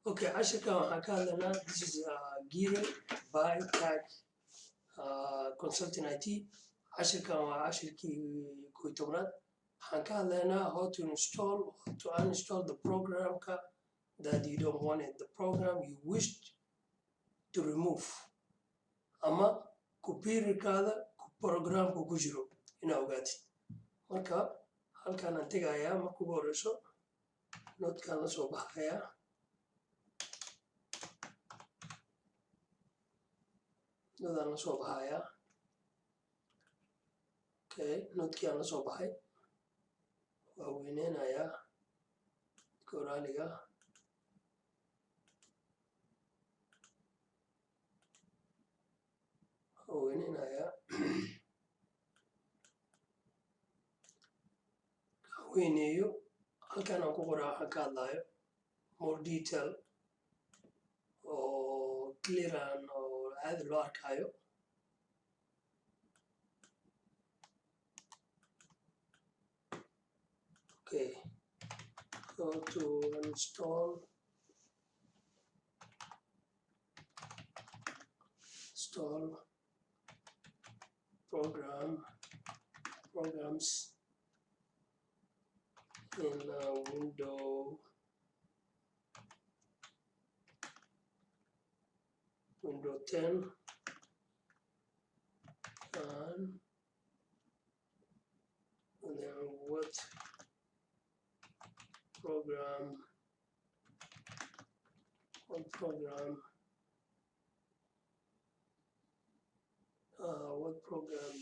Okay, عشرة وحكالنا this is gearing by tag consulting IT. عشرة وعشرة كويتونات حكالنا how to install how to uninstall the program that you don't want it, the program you wished to remove. Ama kupiri kada program ku kujiro ina ogati. Marka halkan aan tegayaa marka ugu horeyso notekan la soo baxayaa. Nodaan la soo baxayaa. Okay, nodkii aan la soo baxay waa weyneynayaa koraaliga. Waa weyneynayaa. weyneeyo halkan aan ku qoraa waxaan ka hadlayo more detail oo clear oo aad loo arkayo. Okay, go to install programs in window 10 and then what program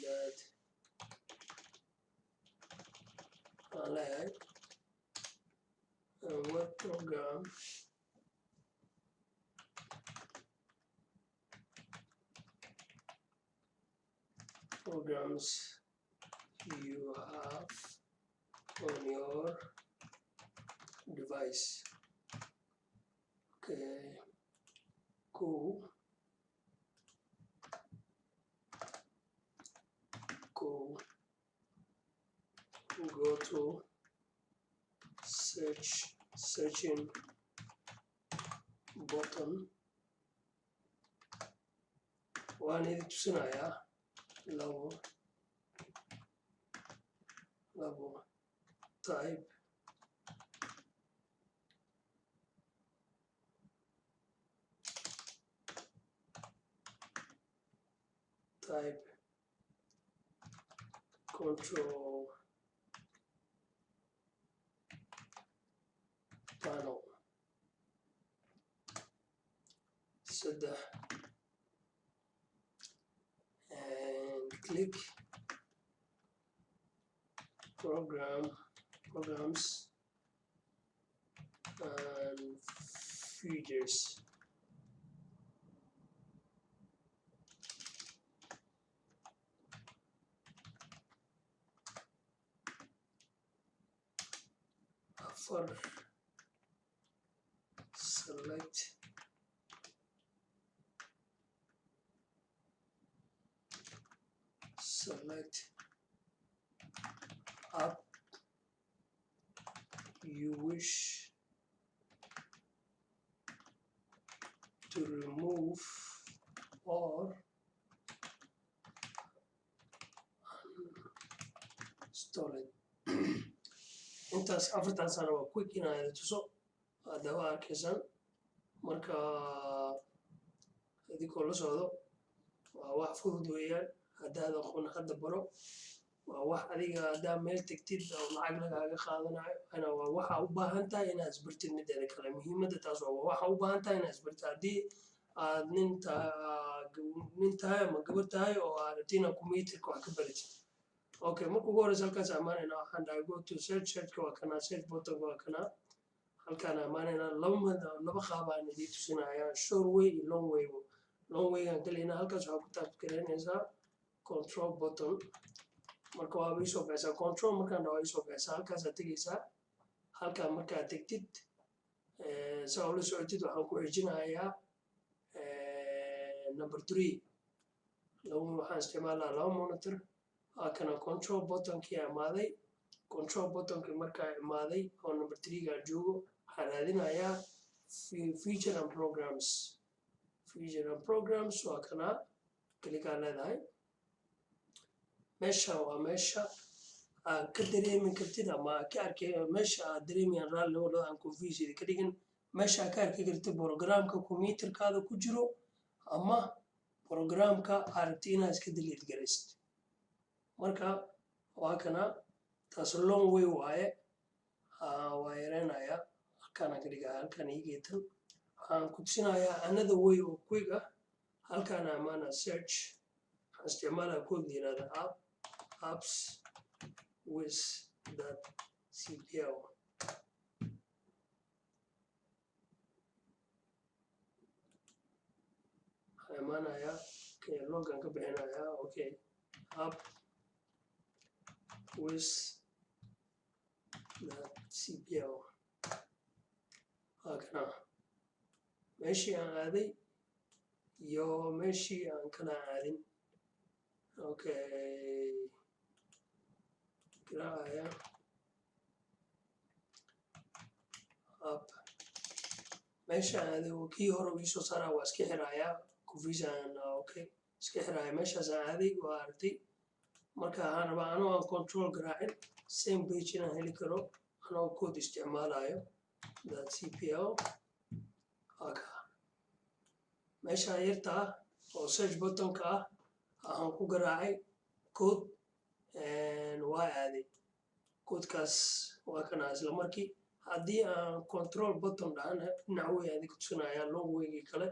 that I like and what programs you have on your device. Okay, cool. Go to searching button. Waan idin tusinayaa labo type control panel. Saddex and click programs and features. For select app you wish to remove or install it. intaas afartaasana waa quick inaan tuso hadaba arkaysan marka idinkoo la socdo waa wax fudud weeyaan haddaad aqoon hadda baro waa wax adiga haddaa meel tegtid oo lacag lagaaga qaadanayo ana waa waxa u baahan tahay inaad isbartid mideeda kale muhiimadda taas waa waxa u baahan tahay inaad isbartid haddii aad nin tahay ama gabar tahay oo aad rabtid inaad computerka wax ka baratid. Okay, marka ugu horeysa halkaas amaanayna waxaan dhahay go to searchka waa kana search button waa kana halkaan amaanayna laba qaab aan idin tusinayaa short way iyo long way aan galayna halkaas waxaa ku taab gareynaysaa control button marka waa isoo baxaysaa control markaan dhaho isoo baxaysaa halkaasaad tegaysaa halkaan markaad tegtid saa ula socotid waxaan ku xijinayaa number 3 waxaan isticmaalaa laba monitor kana control buttonkii imaaday control buttonkii markaa imaaday oo number 3 gaan joogo waxaan raadinayaa feature and programs waa kana klikaa leedahay meesha waa meesha aad ka dareemi kartid ama ka arkay meesha aad dareemayaan raalli oo aan confuse ka dhigin meesha ka arki kartid programka computerkaada ku jiro ama programka aragti inaad iska delete garaysid marka waa kana taas long way waaye waa yareynaya halkaan ka dhigaa halkaan igeetan waxaan ku tusinayaa another way oo quick ah halkaan amaana search waxaan isticmaalaa code yiraahdo apps with that cpl amaanaya logan ka bixinaya okay app with that cpl hakana meeshii aan aaday iyo meeshii aan kala aadin okay garaacaya app meesha aan aaday oo kii hore ii soo saaraa waa iska xiraaya confusion okay iska xiraaya meeshaas aan aaday waa aragtay marka aan rabaa anoo aan control garaacin same page inaan heli karo anoo code isticmaalayo that cpl haka meesha yarta ah oo search buttonka ah aan ku garaacay code waa aaday codekaas waa kana isla markii haddii aan control button dhahan dhinac way aadi ku tusinaya long waygii kale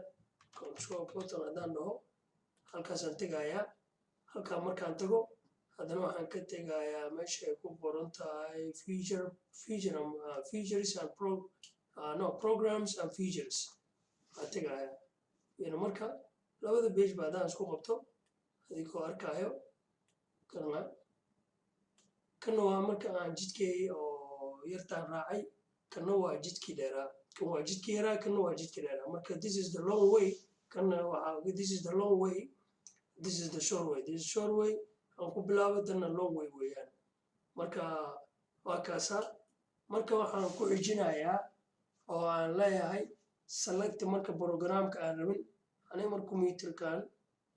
control button haddaan dhaho halkaasaan tegayaa halkaa markaan tago haddana waxaan ka tegayaa meesha ay ku qoran tahay features and programs and features waan tegayaa iyana marka labada page ba haddaan isku qabto adigoo arkaayo kana waa marka aan jidkii oo yartaan raacay kana waa jidkii dheeraa kan waa jidkii yaraa kana waa jidkii dheeraa marka this is the long way kana waxa this is the long way this is the short way this is short way aan ku bilaabo dana long way weeyaan marka waa kaasa marka waxaan ku xijinayaa oo aan leeyahay select marka programka aan rabin aniga marka computerkan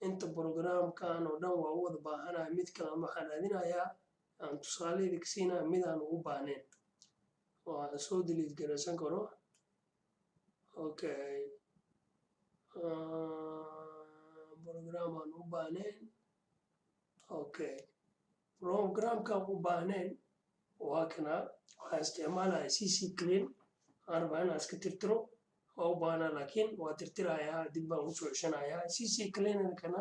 inta programkan oo dhan waa u wada baahanahay mid kale waxaan raadinayaa aan tusaale idinsiinaa mid aan ugu baahnayn oo aan soo delete garaysan karo okay program aan u baahnayn okay programkan u baahnayn waa kana waxaan isticmaalayaa cc clean aan rabaa inaan iska tirtiro waa u baahnaa laakiin waa tirtirayaa dib baan u soo ceshanayaa cc clean kana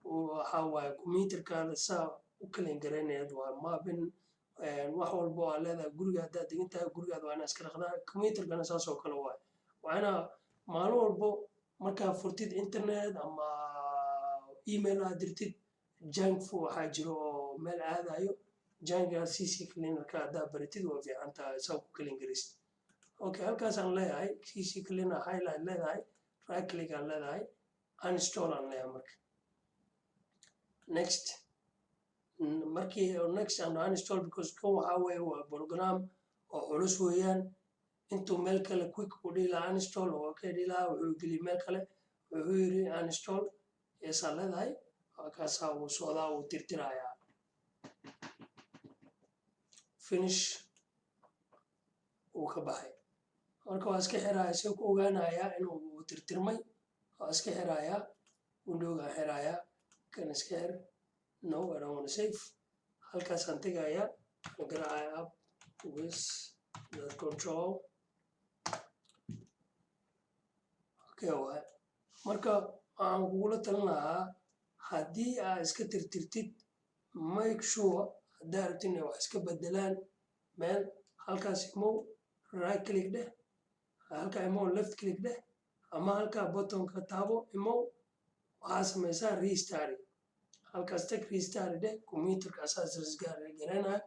waxa waaye computerkaada saa u clean garaynayd waa mapping wax walba oo leedahay guriga haddaad degan tahay gurigaada waa inaa iska dhaqdaa computerkana saas oo kale waaye waa inaa maalin walbo markaa furtid internet ama email aad dirtid junk waxaa jiro oo meel aadayo junka cc cleanerka haddaa baratid waa fiican tahay saa ku clean garaysid okay halkaasaan leeyahay cc cleaner highlight leedahay right click aan leedahay uninstall aan leeyahay marka next markii next aan uninstall because kan waxaa weeye waa program oo culus weeyaan intuu meel kale quick u dhihi lahaa uninstall oo ka dhihi lahaa wuxuu geliyay meel kale wuxuu yiri uninstall yeesaa leedahay halkaasaa uu socdaa uu tirtirayaa finish uu ka baxay marka waa iska xiraaya si ku ogaanayaa inuu tirtirmay waa iska xirayaa windowgaan xirayaa kan iska xir no I don't want to save halkaasaan tegayaa garaacaya app with the control okay waay marka waxaan kugula talin lahaa haddii aad iska tirtirtid make sure haddaa rabtid inay wax iska bedelaan meel halkaas imow right click dheh halkaa imow left click dheh ama halkaa buttonka taabo imow waxaa samaysaa restart halkaas tag restart dheh computerka asaas garanaya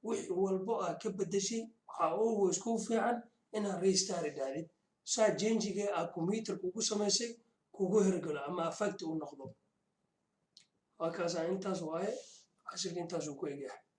wixii walbo aad ka bedeshay waxaa always ku fiican inaad restart dhahdid saa changiga aad computerka ugu samaysay kugu hergalo ama affect u noqdo halkaas intaas waaye cashirka intaas uu ku egyahay